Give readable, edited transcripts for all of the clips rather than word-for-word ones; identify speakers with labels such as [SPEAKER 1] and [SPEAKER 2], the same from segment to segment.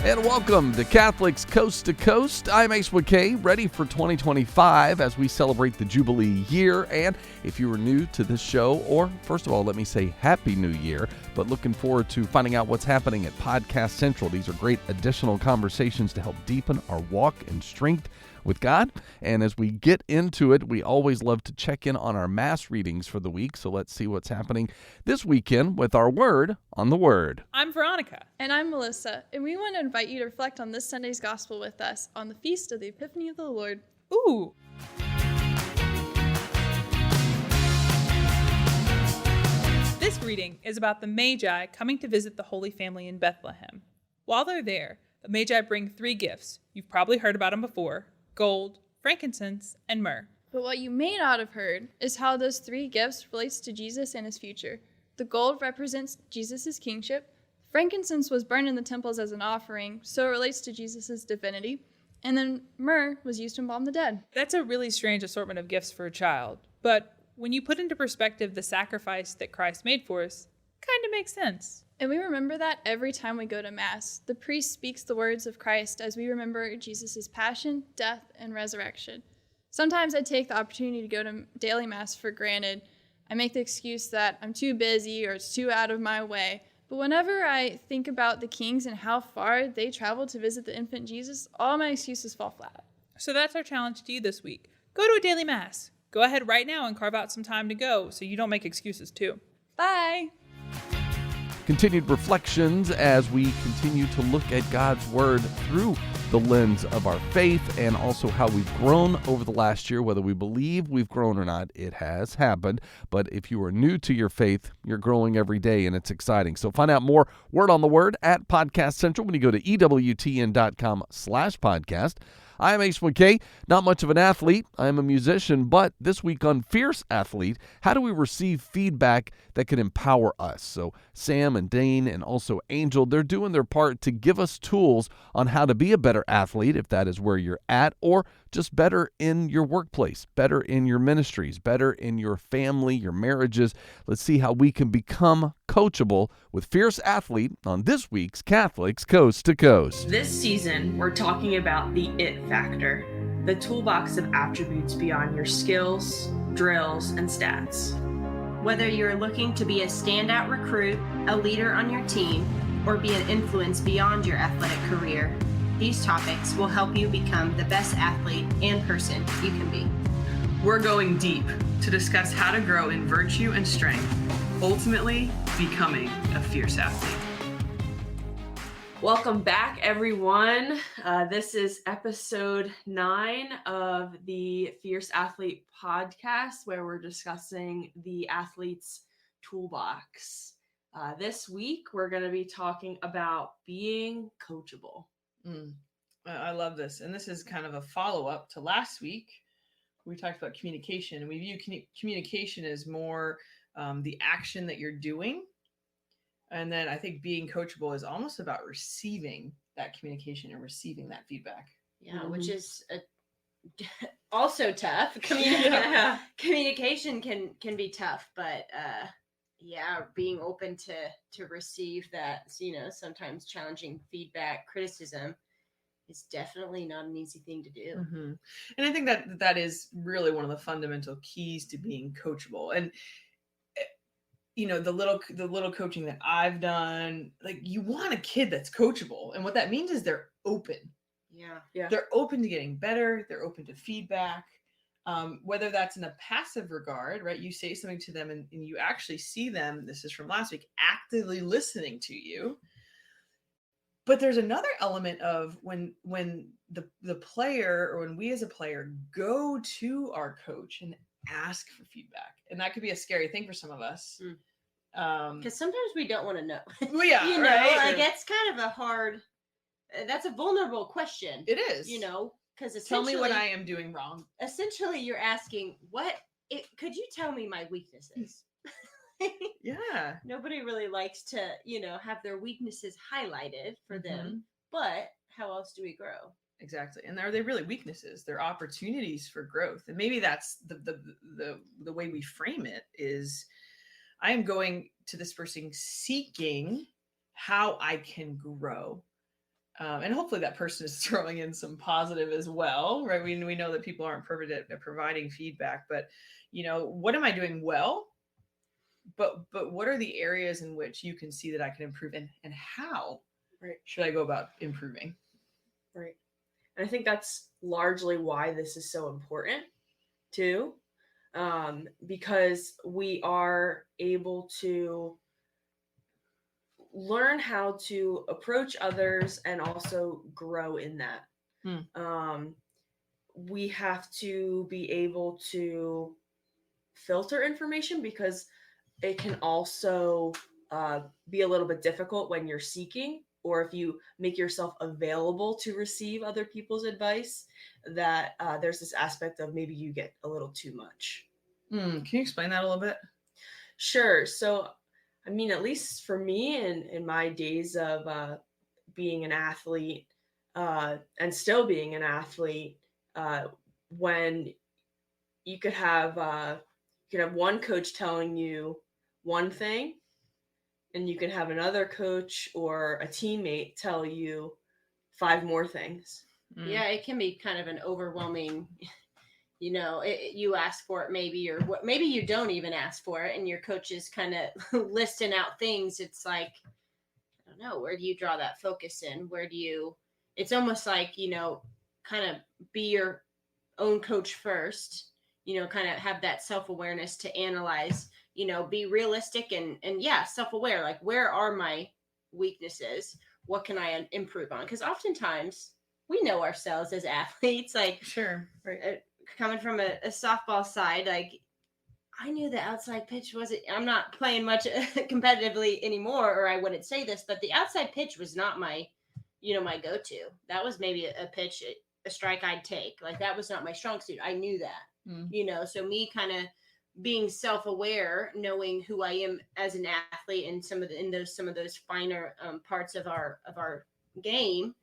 [SPEAKER 1] And welcome to Catholics Coast to Coast. I'm Ace McKay, ready for 2025 as we celebrate the Jubilee Year. And if you are new to this show, or first of all, let me say Happy New Year, but looking forward to finding out what's happening at Podcast Central. These are great additional conversations to help deepen our walk and strength with God. And as we get into it, we always love to check in on our Mass readings for the week. So let's see what's happening this weekend with our Word on the Word.
[SPEAKER 2] I'm Veronica.
[SPEAKER 3] And I'm Melissa. And we want to invite you to reflect on this Sunday's Gospel with us on the Feast of the Epiphany of the Lord.
[SPEAKER 2] Ooh. This reading is about the Magi coming to visit the Holy Family in Bethlehem. While they're there, the Magi bring 3 gifts. You've probably heard about them before: gold, frankincense, and myrrh.
[SPEAKER 3] But what you may not have heard is how those 3 gifts relates to Jesus and his future. The gold represents Jesus' kingship. Frankincense was burned in the temples as an offering, so it relates to Jesus' divinity. And then myrrh was used to embalm the dead.
[SPEAKER 2] That's a really strange assortment of gifts for a child. But when you put into perspective the sacrifice that Christ made for us, kind of makes sense.
[SPEAKER 3] And we remember that every time we go to Mass. The priest speaks the words of Christ as we remember Jesus' passion, death, and resurrection. Sometimes I take the opportunity to go to daily Mass for granted. I make the excuse that I'm too busy or it's too out of my way. But whenever I think about the kings and how far they traveled to visit the infant Jesus, all my excuses fall flat.
[SPEAKER 2] So that's our challenge to you this week. Go to a daily Mass. Go ahead right now and carve out some time to go so you don't make excuses too.
[SPEAKER 3] Bye!
[SPEAKER 1] Continued reflections as we continue to look at God's Word through the lens of our faith and also how we've grown over the last year. Whether we believe we've grown or not, it has happened. But if you are new to your faith, you're growing every day and it's exciting. So find out more Word on the Word at Podcast Central when you go to EWTN.com/podcast. I am Ace McKay, not much of an athlete. I am a musician, but this week on Fierce Athlete, how do we receive feedback that can empower us? So Sam and Dane and also Angel, they're doing their part to give us tools on how to be a better athlete, if that is where you're at, or just better in your workplace, better in your ministries, better in your family, your marriages. Let's see how we can become coachable with Fierce Athlete on this week's Catholics Coast to Coast.
[SPEAKER 4] This season, we're talking about the IT factor, the toolbox of attributes beyond your skills, drills, and stats.
[SPEAKER 5] Whether you're looking to be a standout recruit, a leader on your team, or be an influence beyond your athletic career, these topics will help you become the best athlete and person you can be.
[SPEAKER 4] We're going deep to discuss how to grow in virtue and strength, ultimately becoming a fierce athlete. Welcome back, everyone. This is episode 9 of the Fierce Athlete podcast, where we're discussing the athlete's toolbox. This week, we're going to be talking about being coachable.
[SPEAKER 6] I love this. And this is kind of a follow-up to last week. We talked about communication, and we view communication as more the action that you're doing. And then I think being coachable is almost about receiving that communication and receiving that feedback.
[SPEAKER 5] Yeah, which is also tough. Communication can be tough, but being open to receive that, sometimes challenging feedback, criticism is definitely not an easy thing to do.
[SPEAKER 6] Mm-hmm. And I think that is really one of the fundamental keys to being coachable. And the little coaching that I've done, like, you want a kid that's coachable. And what that means is they're open.
[SPEAKER 5] Yeah.
[SPEAKER 6] They're open to getting better. They're open to feedback. Whether that's in a passive regard, right? You say something to them and you actually see them, this is from last week, actively listening to you. But there's another element of when the player, or when we as a player go to our coach and ask for feedback. And that could be a scary thing for some of us.
[SPEAKER 5] Because sometimes we don't want to know.
[SPEAKER 6] Well, yeah, right?
[SPEAKER 5] Like, it's kind of a hard, that's a vulnerable question.
[SPEAKER 6] It is.
[SPEAKER 5] Because
[SPEAKER 6] tell me what I am doing wrong.
[SPEAKER 5] Essentially, you're asking, could you tell me my weaknesses?
[SPEAKER 6] Yeah.
[SPEAKER 5] Nobody really likes to, have their weaknesses highlighted for them. But how else do we grow?
[SPEAKER 6] Exactly. And are they really weaknesses? They're opportunities for growth. And maybe that's the way we frame it is, I am going to this person seeking how I can grow. And hopefully that person is throwing in some positive as well, right? We know that people aren't perfect at providing feedback, but what am I doing well? But what are the areas in which you can see that I can improve, and how should I go about improving?
[SPEAKER 4] Right. And I think that's largely why this is so important too, because we are able to learn how to approach others and also grow in that. We have to be able to filter information, because it can also be a little bit difficult when you're seeking, or if you make yourself available to receive other people's advice, that there's this aspect of maybe you get a little too much.
[SPEAKER 6] Can you explain that a little bit?
[SPEAKER 4] Sure. So, I mean, at least for me in my days of being an athlete and still being an athlete, when you could have one coach telling you one thing, and you can have another coach or a teammate tell you 5 more things.
[SPEAKER 5] Yeah, it can be kind of an overwhelming, you ask for it maybe, or what, maybe you don't even ask for it, and your coach is kind of listing out things. It's like, I don't know, where do you draw that focus in? It's almost like, kind of be your own coach first, kind of have that self-awareness to analyze, be realistic and self-aware, like, where are my weaknesses? What can I improve on? Because oftentimes we know ourselves as athletes, like,
[SPEAKER 6] sure, right.
[SPEAKER 5] Coming from a softball side, like, I knew the outside pitch I'm not playing much competitively anymore, or I wouldn't say this, but the outside pitch was not my, my go-to. That was maybe a pitch, a strike I'd take. Like, that was not my strong suit. I knew that, so me kind of being self-aware, knowing who I am as an athlete, and some of those finer parts of our game,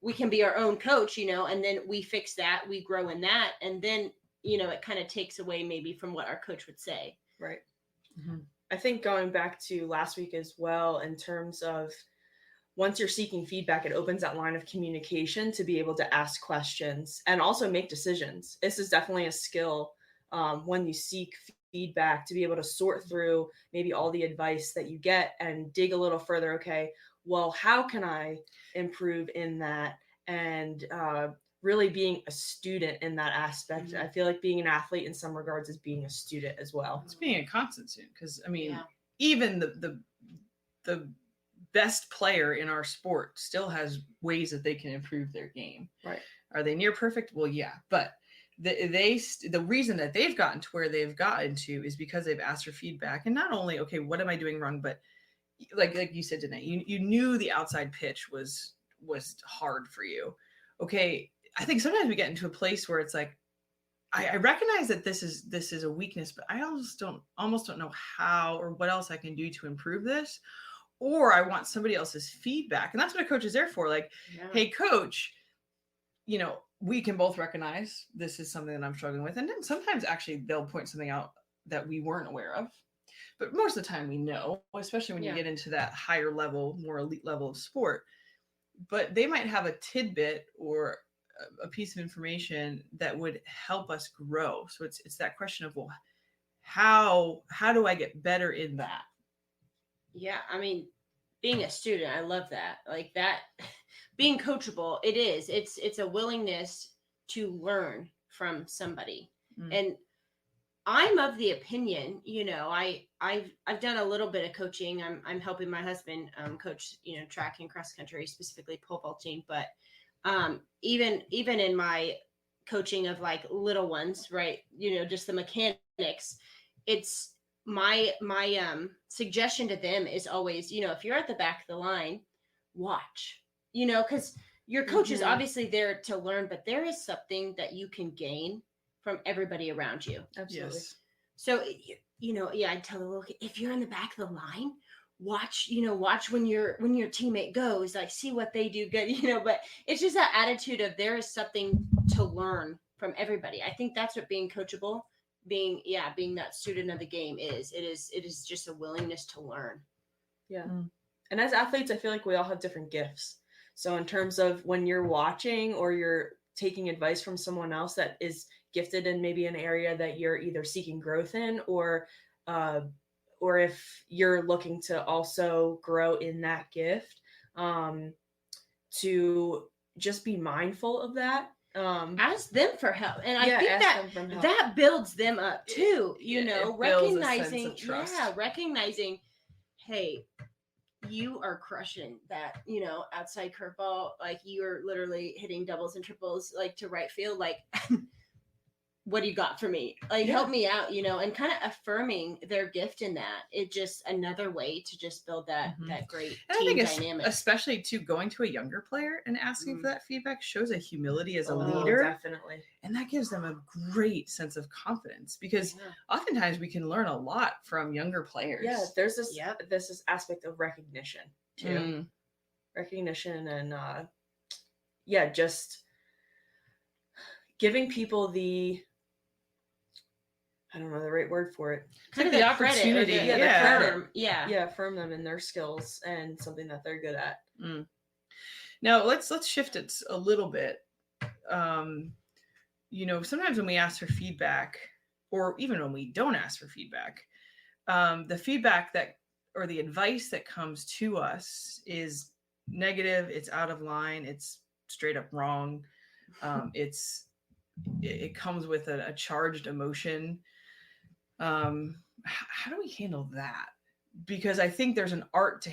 [SPEAKER 5] we can be our own coach, and then we fix that, we grow in that, and then it kind of takes away maybe from what our coach would say.
[SPEAKER 4] Right. Mm-hmm. I think going back to last week as well, in terms of once you're seeking feedback, it opens that line of communication to be able to ask questions and also make decisions. This is definitely a skill when you seek feedback, to be able to sort through maybe all the advice that you get and dig a little further. Okay, well, how can I improve in that? And really being a student in that aspect. I feel like being an athlete in some regards is being a student as well.
[SPEAKER 6] It's being a constant student, because I mean, even the best player in our sport still has ways that they can improve their game.
[SPEAKER 4] Right.
[SPEAKER 6] Are they near perfect? Well, yeah, but the reason that they've gotten to where they've gotten to is because they've asked for feedback. And not only, okay, what am I doing wrong, but like you said, Danae, you knew the outside pitch was hard for you. Okay, I think sometimes we get into a place where it's like, I recognize that this is a weakness, but I almost don't know how or what else I can do to improve this. Or I want somebody else's feedback. And that's what a coach is there for. Like, hey, coach, we can both recognize this is something that I'm struggling with. And then sometimes actually they'll point something out that we weren't aware of. But most of the time we know, especially when you get into that higher level, more elite level of sport. But they might have a tidbit or a piece of information that would help us grow. So it's that question of, well, how do I get better in that?
[SPEAKER 5] Yeah, I mean, being a student, I love that. Like that, being coachable, it's a willingness to learn from somebody. And I'm of the opinion, I've done a little bit of coaching. I'm helping my husband coach, track and cross country, specifically pole vaulting. But even in my coaching of like little ones, right? Just the mechanics, it's my suggestion to them is always, if you're at the back of the line, watch, because your coach is obviously there to learn, but there is something that you can gain from everybody around you.
[SPEAKER 4] Absolutely.
[SPEAKER 6] Yes.
[SPEAKER 5] So, I tell the little kid, if you're in the back of the line, watch when your teammate goes, like, see what they do good, but it's just that attitude of there is something to learn from everybody. I think that's what being coachable, being that student of the game is. It is just a willingness to learn.
[SPEAKER 4] Yeah. And as athletes, I feel like we all have different gifts. So in terms of when you're watching or you're taking advice from someone else that is gifted in maybe an area that you're either seeking growth in, or if you're looking to also grow in that gift, to just be mindful of that.
[SPEAKER 5] Ask them for help, and I
[SPEAKER 4] Yeah,
[SPEAKER 5] think
[SPEAKER 4] ask them for help.
[SPEAKER 5] that builds them up too.
[SPEAKER 6] It builds a
[SPEAKER 5] Recognizing,
[SPEAKER 6] sense of trust.
[SPEAKER 5] recognizing, hey, you are crushing that, outside curveball. Like, you're literally hitting doubles and triples, like, to right field. Like, what do you got for me? Like, help me out, and kind of affirming their gift in that. It just another way to just build that great
[SPEAKER 6] And
[SPEAKER 5] team
[SPEAKER 6] I think
[SPEAKER 5] dynamic.
[SPEAKER 6] especially too, going to a younger player and asking for that feedback shows a humility as a leader.
[SPEAKER 4] Definitely.
[SPEAKER 6] And that gives them a great sense of confidence, because oftentimes we can learn a lot from younger players.
[SPEAKER 4] Yeah, there's this aspect of recognition too. Recognition and just giving people the, I don't know the right word for it.
[SPEAKER 6] Kind of the opportunity.
[SPEAKER 4] Affirm them in their skills and something that they're good at.
[SPEAKER 6] Now let's shift it a little bit. Sometimes when we ask for feedback, or even when we don't ask for feedback, the feedback or the advice that comes to us is negative. It's out of line. It's straight up wrong. It comes with a charged emotion. How do we handle that? Because I think there's an art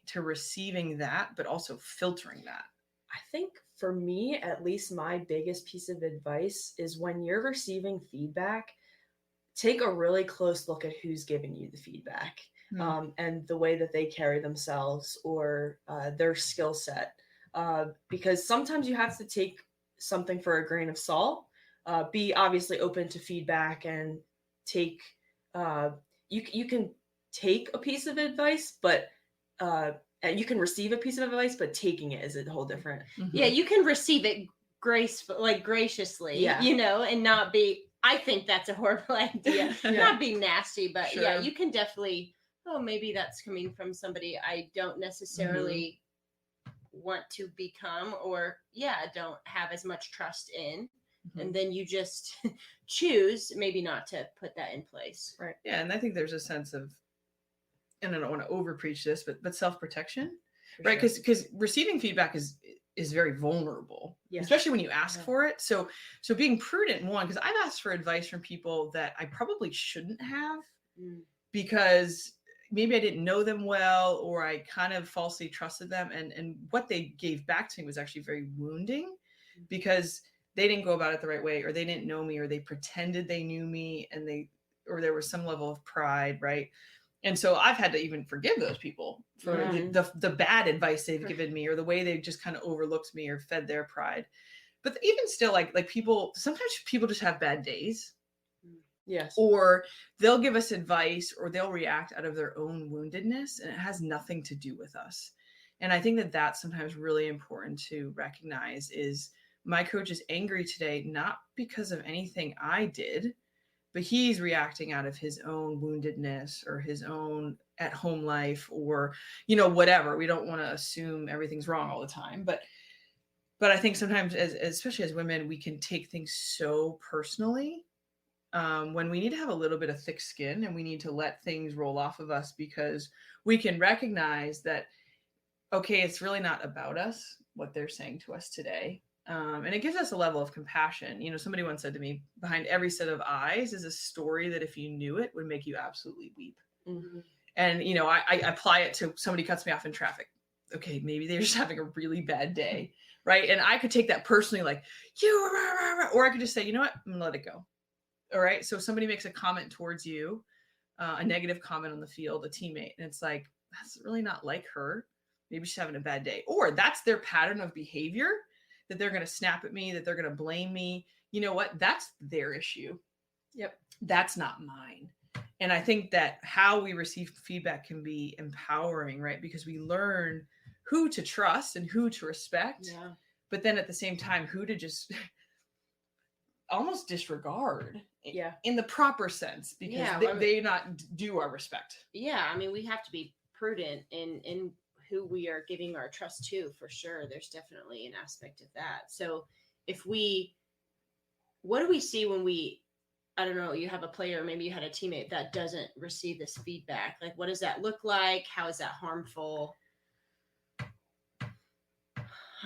[SPEAKER 6] to receiving that, but also filtering that.
[SPEAKER 4] I think for me, at least, my biggest piece of advice is when you're receiving feedback, take a really close look at who's giving you the feedback, and the way that they carry themselves, or their skill set. Because sometimes you have to take something for a grain of salt. Be obviously open to feedback and take, you can take a piece of advice, but and you can receive a piece of advice, but taking it is a whole different.
[SPEAKER 5] Yeah, you can receive it graciously, and not be, I think that's a horrible idea. Not being nasty, but you can definitely, maybe that's coming from somebody I don't necessarily want to become, or don't have as much trust in. And then you just choose maybe not to put that in place.
[SPEAKER 4] Right.
[SPEAKER 6] Yeah. And I think there's a sense of, and I don't want to over preach this, but self-protection, right? Because receiving feedback is very vulnerable, especially when you ask for it. So being prudent, one, because I've asked for advice from people that I probably shouldn't have, because maybe I didn't know them well, or I kind of falsely trusted them. And what they gave back to me was actually very wounding, because they didn't go about it the right way, or they didn't know me, or they pretended they knew me, or there was some level of pride, right? And so I've had to even forgive those people for the bad advice they've given me, or the way they've just kind of overlooked me or fed their pride. But even still, like people, sometimes people just have bad days.
[SPEAKER 4] Yes.
[SPEAKER 6] Or they'll give us advice, or they'll react out of their own woundedness, and it has nothing to do with us. And I think that that's sometimes really important to recognize is, my coach is angry today, not because of anything I did, but he's reacting out of his own woundedness, or his own at-home life, or, whatever. We don't want to assume everything's wrong all the time. But I think sometimes, especially as women, we can take things so personally, when we need to have a little bit of thick skin, and we need to let things roll off of us, because we can recognize that, okay, it's really not about us, what they're saying to us today. And it gives us a level of compassion. Somebody once said to me, behind every set of eyes is a story that, if you knew it, would make you absolutely weep. And, I apply it to somebody cuts me off in traffic. Okay, maybe they're just having a really bad day, right? And I could take that personally, like, or I could just say, you know what, I'm gonna let it go. All right. So somebody makes a comment towards you, a negative comment on the field, a teammate, and it's like, that's really not like her. Maybe she's having a bad day. Or that's their pattern of behavior, that they're going to snap at me, that they're going to blame me. You know what? That's their issue.
[SPEAKER 4] Yep.
[SPEAKER 6] That's not mine. And I think that how we receive feedback can be empowering, right? Because we learn who to trust and who to respect.
[SPEAKER 5] Yeah.
[SPEAKER 6] But then at the same time, who to just almost disregard.
[SPEAKER 4] Yeah.
[SPEAKER 6] In the proper sense, because they not due our respect.
[SPEAKER 5] Yeah. I mean, we have to be prudent in who we are giving our trust to, for sure. There's definitely an aspect of that. So what do we see when I don't know, you have a player, maybe you had a teammate that doesn't receive this feedback? Like, what does that look like? How is that harmful?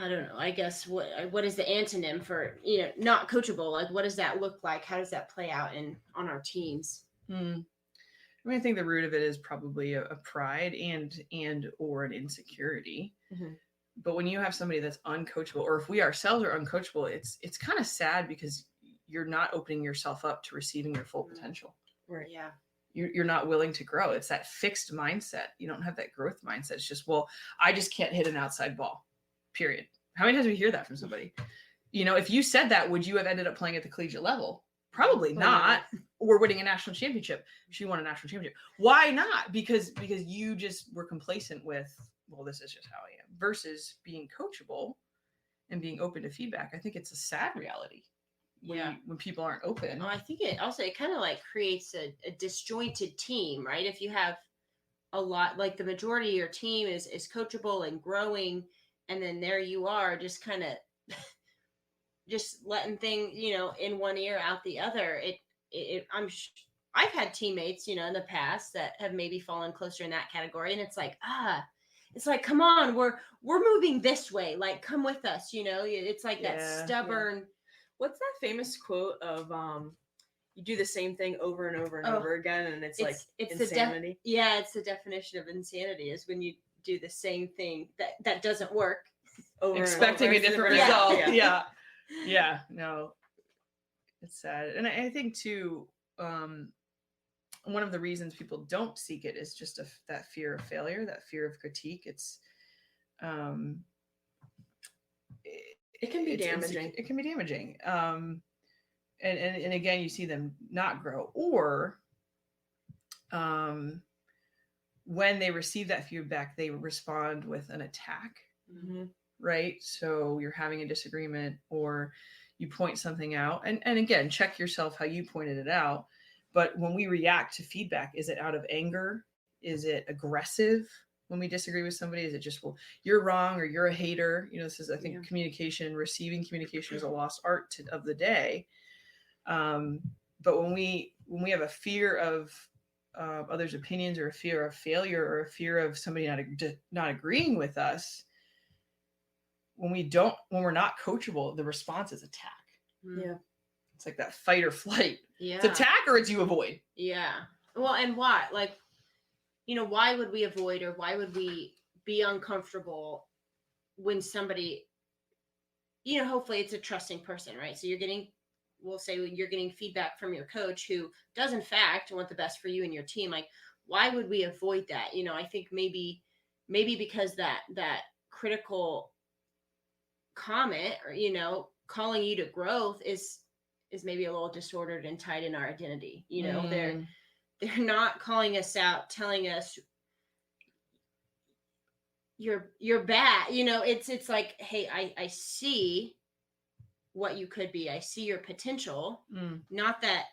[SPEAKER 5] I don't know. I guess what is the antonym for, not coachable? Like, what does that look like? How does that play out on our teams?
[SPEAKER 6] I mean, I think the root of it is probably a pride and or an insecurity.
[SPEAKER 5] Mm-hmm.
[SPEAKER 6] But when you have somebody that's uncoachable, or if we ourselves are uncoachable, it's kind of sad because you're not opening yourself up to receiving your full potential.
[SPEAKER 5] Right. Yeah.
[SPEAKER 6] You're not willing to grow. It's that fixed mindset. You don't have that growth mindset. It's just, well, I just can't hit an outside ball, period. How many times do we hear that from somebody? If you said that, would you have ended up playing at the collegiate level? Probably not. Or winning a national championship. She won a national championship. Why not? Because you just were complacent with, well, this is just how I am, versus being coachable and being open to feedback. I think it's a sad reality when people aren't open.
[SPEAKER 5] I think it kind of like creates a disjointed team, right? If you have a lot, like the majority of your team is coachable and growing, and then there you are just kind of just letting things, in one ear out the other. I've had teammates, in the past that have maybe fallen closer in that category, and it's like, come on, we're moving this way, like, come with us, it's like that stubborn.
[SPEAKER 4] Yeah. What's that famous quote of you do the same thing over and over and over again, and it's like insanity?
[SPEAKER 5] It's the definition of insanity, is when you do the same thing that doesn't work
[SPEAKER 6] over expecting a different result. Yeah, no, it's sad. And I think too, one of the reasons people don't seek it is just that fear of failure, that fear of critique. It's
[SPEAKER 4] it can be damaging.
[SPEAKER 6] It can be damaging. And again, you see them not grow, or when they receive that feedback, they respond with an attack.
[SPEAKER 5] Mm-hmm.
[SPEAKER 6] Right? So you're having a disagreement, or you point something out, and again, check yourself how you pointed it out. But when we react to feedback, is it out of anger? Is it aggressive when we disagree with somebody? Is it just, well, you're wrong, or you're a hater? This is, I think, communication, receiving communication is a lost art of the day. But when we have a fear of others' opinions, or a fear of failure, or a fear of somebody not agreeing with us, when we're not coachable, the response is attack.
[SPEAKER 5] Yeah.
[SPEAKER 6] It's like that fight or flight.
[SPEAKER 5] Yeah.
[SPEAKER 6] It's attack, or it's you avoid.
[SPEAKER 5] Yeah. Well, and why? Like, why would we avoid, or why would we be uncomfortable when somebody, hopefully it's a trusting person, right? So we'll say you're getting feedback from your coach, who does in fact want the best for you and your team. Like, why would we avoid that? I think maybe because that critical comment, or calling you to growth is maybe a little disordered and tied in our identity. They're not calling us out, telling us you're bad. It's like, hey, I see what you could be. I see your potential. Not that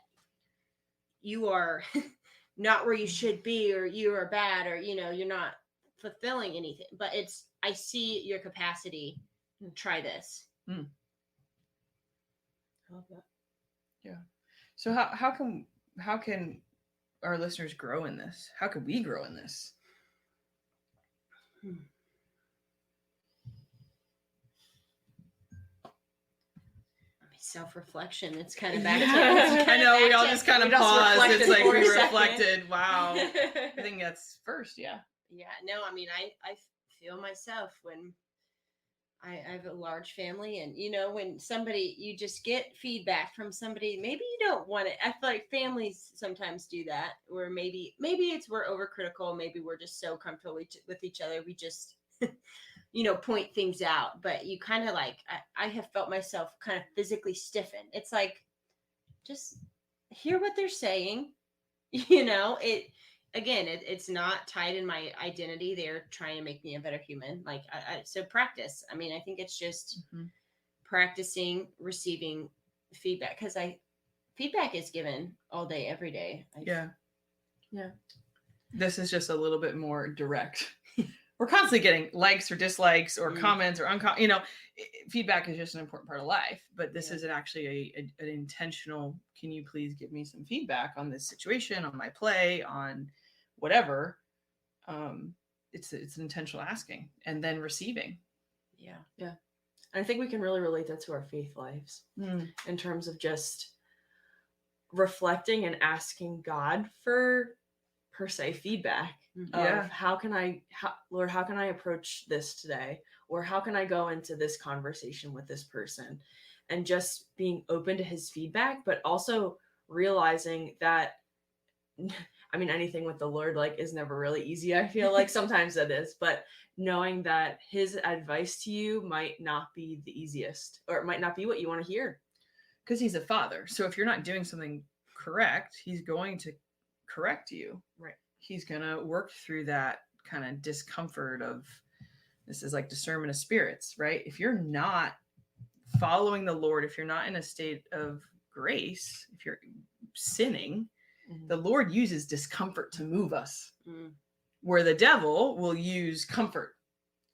[SPEAKER 5] you are not where you should be, or you are bad, or you're not fulfilling anything, but it's, I see your capacity. Try this.
[SPEAKER 6] I love that. Yeah. So how can our listeners grow in this? How could we grow in this?
[SPEAKER 5] Self-reflection. It's kind of back to
[SPEAKER 6] I know, we all just kind of paused. It's like we reflected. Wow. I think that's first. Yeah.
[SPEAKER 5] No, I mean, I feel myself when I have a large family, and when you just get feedback from somebody, maybe you don't want it. I feel like families sometimes do that, where maybe it's we're overcritical, maybe we're just so comfortable with each other, we just point things out. But you kind of like, I have felt myself kind of physically stiffen. It's like, just hear what they're saying. It's not tied in my identity. They're trying to make me a better human. Like, so practice. I mean, I think it's just practicing receiving feedback, because feedback is given all day, every day.
[SPEAKER 6] Yeah. This is just a little bit more direct. we're constantly getting likes or dislikes or comments or feedback is just an important part of life, but this isn't actually an intentional, can you please give me some feedback on this situation, on my play, on whatever. It's an intentional asking and then receiving.
[SPEAKER 4] Yeah. And I think we can really relate that to our faith lives in terms of just reflecting and asking God for, per se, feedback of Lord, how can I approach this today? Or how can I go into this conversation with this person? And just being open to his feedback, but also realizing that, I mean, anything with the Lord, like, is never really easy. I feel like sometimes it is, but knowing that his advice to you might not be the easiest, or it might not be what you want to hear.
[SPEAKER 6] Because he's a father. So if you're not doing something correct, he's going to correct you.
[SPEAKER 4] Right.
[SPEAKER 6] He's going to work through that kind of discomfort of, this is like discernment of spirits, right? If you're not following the Lord, if you're not in a state of grace, if you're sinning, the Lord uses discomfort to move us. Where the devil will use comfort.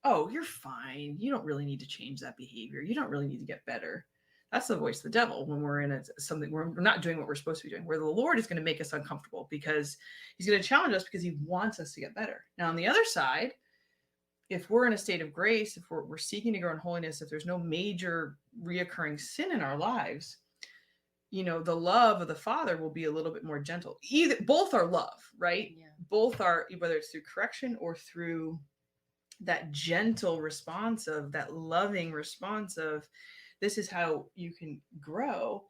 [SPEAKER 6] Oh, you're fine. You don't really need to change that behavior. You don't really need to get better. That's the voice of the devil when we're in something we're not doing what we're supposed to be doing, where the Lord is going to make us uncomfortable because he's going to challenge us because he wants us to get better. Now, on the other side, if we're in a state of grace, if we're seeking to grow in holiness, if there's no major reoccurring sin in our lives, the love of the Father will be a little bit more gentle. Both are love, right?
[SPEAKER 5] Yeah.
[SPEAKER 6] Both are, whether it's through correction or through that gentle response of that loving response of, this is how you can grow.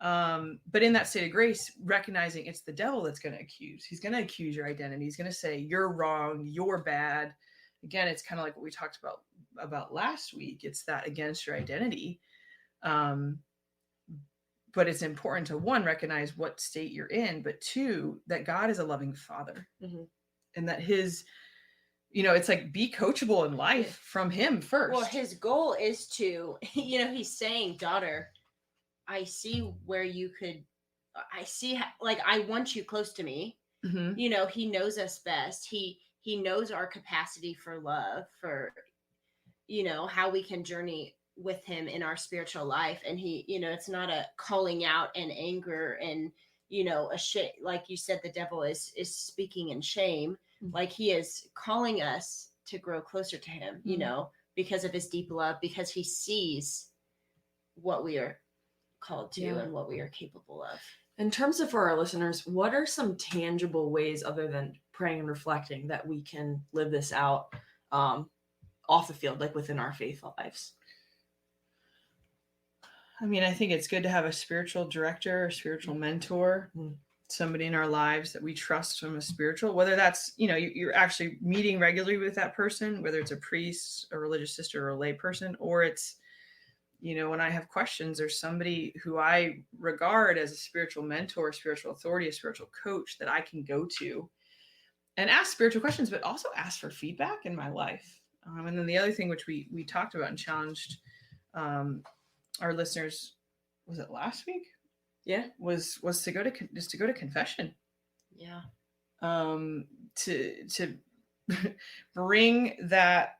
[SPEAKER 6] But in that state of grace, recognizing it's the devil that's going to accuse. He's going to accuse your identity. He's going to say, you're wrong, you're bad. Again, it's kind of like what we talked about last week. It's that against your identity. But it's important to, one, recognize what state you're in, but two, that God is a loving Father. And that his, it's like, be coachable in life from him first.
[SPEAKER 5] Well, his goal is to, he's saying, daughter, I see where you could, I see, I want you close to me. He knows us best. He knows our capacity for love, for, how we can journey with him in our spiritual life. And he, it's not a calling out and anger and, a shit. Like you said, the devil is speaking in shame. Like he is calling us to grow closer to him, because of his deep love, because he sees what we are called to and what we are capable of.
[SPEAKER 4] In terms of, for our listeners, what are some tangible ways other than praying and reflecting that we can live this out off the field, like within our faith lives?
[SPEAKER 6] I mean, I think it's good to have a spiritual director, a spiritual mentor, somebody in our lives that we trust from a spiritual, whether that's, you're actually meeting regularly with that person, whether it's a priest, a religious sister, or a lay person, or it's, when I have questions, there's somebody who I regard as a spiritual mentor, spiritual authority, a spiritual coach that I can go to and ask spiritual questions, but also ask for feedback in my life. And then the other thing, which we talked about and challenged our listeners, was it last week?
[SPEAKER 4] Yeah,
[SPEAKER 6] was to go to confession.
[SPEAKER 5] Yeah.
[SPEAKER 6] To bring that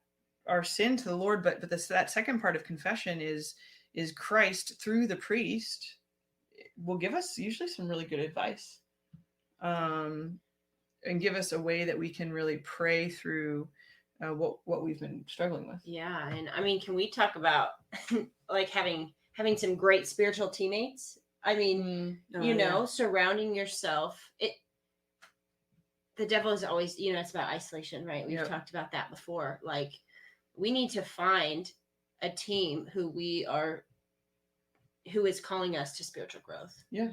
[SPEAKER 6] our sin to the Lord, but that second part of confession is Christ through the priest will give us usually some really good advice, and give us a way that we can really pray through what we've been struggling with.
[SPEAKER 5] Yeah, and I mean, can we talk about like having some great spiritual teammates? I mean, surrounding yourself. The devil is always, it's about isolation, right? We've talked about that before. Like, we need to find a team who is calling us to spiritual growth.
[SPEAKER 6] Yeah.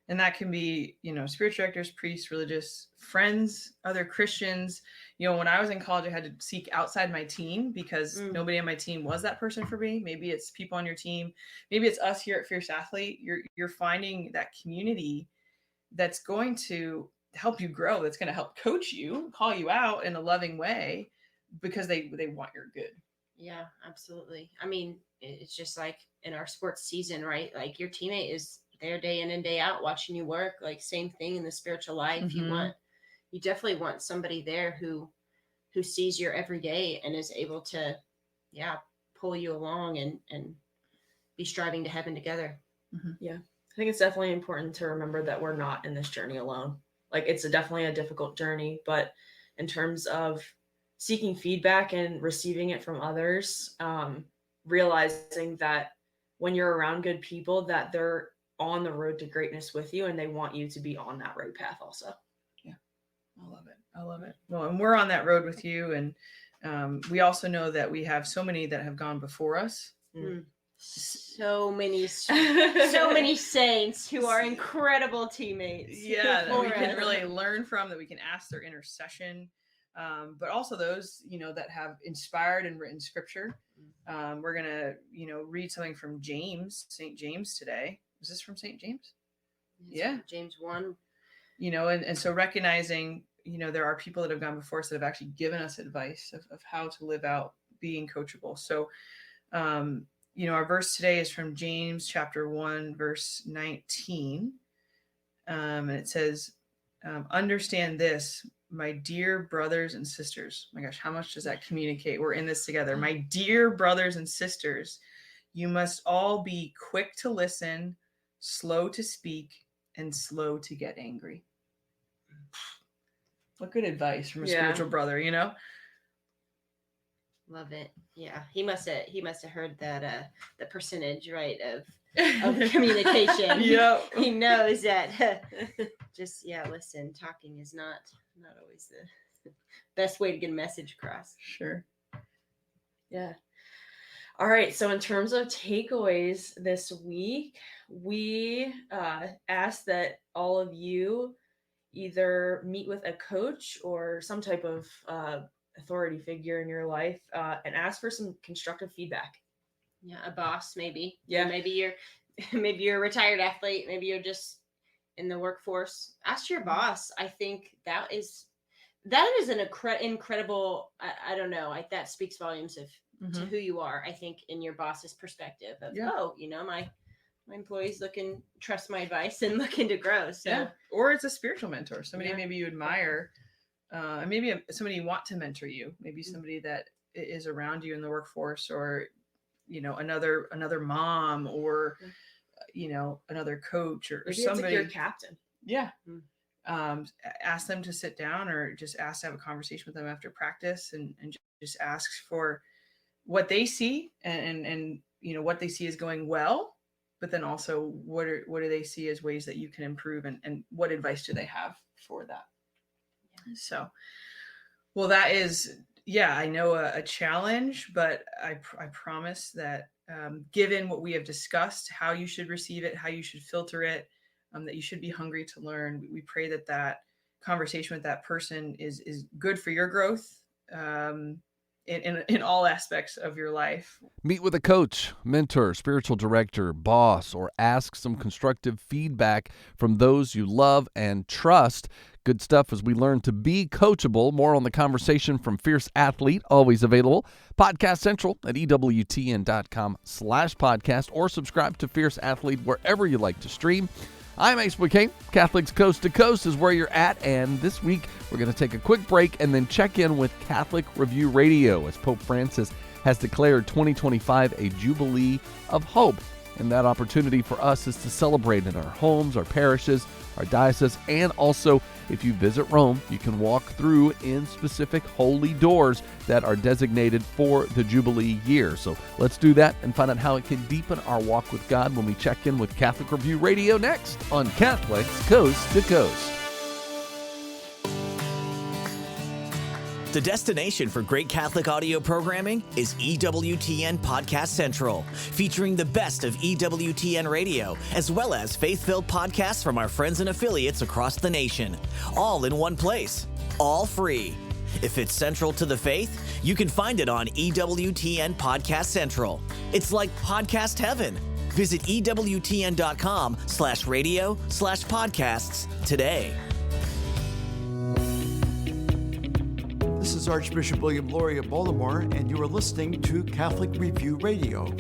[SPEAKER 6] And that can be, spiritual directors, priests, religious friends, other Christians. When I was in college, I had to seek outside my team because nobody on my team was that person for me. Maybe it's people on your team. Maybe it's us here at Fierce Athlete. You're finding that community that's going to help you grow, that's going to help coach you, call you out in a loving way because they want your good.
[SPEAKER 5] Yeah, absolutely. I mean, it's just like in our sports season, right? Like, your teammate is there day in and day out watching you work. Like, same thing in the spiritual life. You definitely want somebody there who who sees your everyday and is able to, pull you along and be striving to heaven together.
[SPEAKER 4] Yeah. I think it's definitely important to remember that we're not in this journey alone. Like, it's definitely a difficult journey, but in terms of seeking feedback and receiving it from others, realizing that when you're around good people, that they're on the road to greatness with you and they want you to be on that right path also.
[SPEAKER 6] Yeah. I love it. Well, and we're on that road with you. And we also know that we have so many that have gone before us.
[SPEAKER 5] So many saints who are incredible teammates.
[SPEAKER 6] Yeah, that we can really learn from, that we can ask their intercession. But also those, that have inspired and written scripture. We're going to, read something from St. James today. Is this from St. James? Yeah.
[SPEAKER 5] James 1.
[SPEAKER 6] And so recognizing, there are people that have gone before us that have actually given us advice of how to live out being coachable. So, our verse today is from James chapter 1, verse 19. And it says, understand this, my dear brothers and sisters. My gosh, how much does that communicate? We're in this together. My dear brothers and sisters, you must all be quick to listen, slow to speak, and slow to get angry. What good advice from a spiritual brother,
[SPEAKER 5] Love it. Yeah, he must have heard that the percentage, right, of communication.
[SPEAKER 6] Yeah,
[SPEAKER 5] he knows that. Just listen. Talking is not always the best way to get a message across.
[SPEAKER 6] Sure.
[SPEAKER 4] Yeah. All right. So in terms of takeaways this week, we asked that all of you either meet with a coach or some type of authority figure in your life and ask for some constructive feedback.
[SPEAKER 5] Yeah, a boss maybe.
[SPEAKER 4] Yeah,
[SPEAKER 5] maybe you're a retired athlete. Maybe you're just in the workforce. Ask your boss. I think that is an incredible. I don't know. That speaks volumes to who you are. I think in your boss's perspective of my employees trust my advice and looking to grow. So
[SPEAKER 6] or it's a spiritual mentor. Somebody maybe you admire. Maybe somebody you want to mentor you, maybe somebody that is around you in the workforce, or, another mom, or, another coach, or
[SPEAKER 4] maybe
[SPEAKER 6] somebody.
[SPEAKER 4] It's like your captain.
[SPEAKER 6] Yeah. Ask them to sit down, or just ask to have a conversation with them after practice, and just ask for what they see and what they see is going well, but then also what do they see as ways that you can improve, and what advice do they have for that? So, well, that is, I know a challenge, but I promise that given what we have discussed, how you should receive it, how you should filter it, that you should be hungry to learn. We pray that conversation with that person is good for your growth in all aspects of your life.
[SPEAKER 1] Meet with a coach, mentor, spiritual director, boss, or ask some constructive feedback from those you love and trust. Good stuff as we learn to be coachable. More on the conversation from Fierce Athlete, always available. Podcast Central at EWTN.com/podcast, or subscribe to Fierce Athlete wherever you like to stream. I'm Ace McKay. Catholics Coast to Coast is where you're at, and this week we're going to take a quick break and then check in with Catholic Review Radio, as Pope Francis has declared 2025 a Jubilee of Hope. And that opportunity for us is to celebrate in our homes, our parishes, our diocese, and also if you visit Rome, you can walk through in specific holy doors that are designated for the Jubilee Year. So let's do that and find out how it can deepen our walk with God when we check in with Catholic Review Radio next on Catholics Coast to Coast.
[SPEAKER 7] The destination for great Catholic audio programming is EWTN Podcast Central, featuring the best of EWTN radio, as well as faith-filled podcasts from our friends and affiliates across the nation, all in one place, all free. If it's central to the faith, you can find it on EWTN Podcast Central. It's like podcast heaven. Visit EWTN.com/radio/podcasts today.
[SPEAKER 8] This is Archbishop William Laurie of Baltimore, and you are listening to Catholic Review Radio.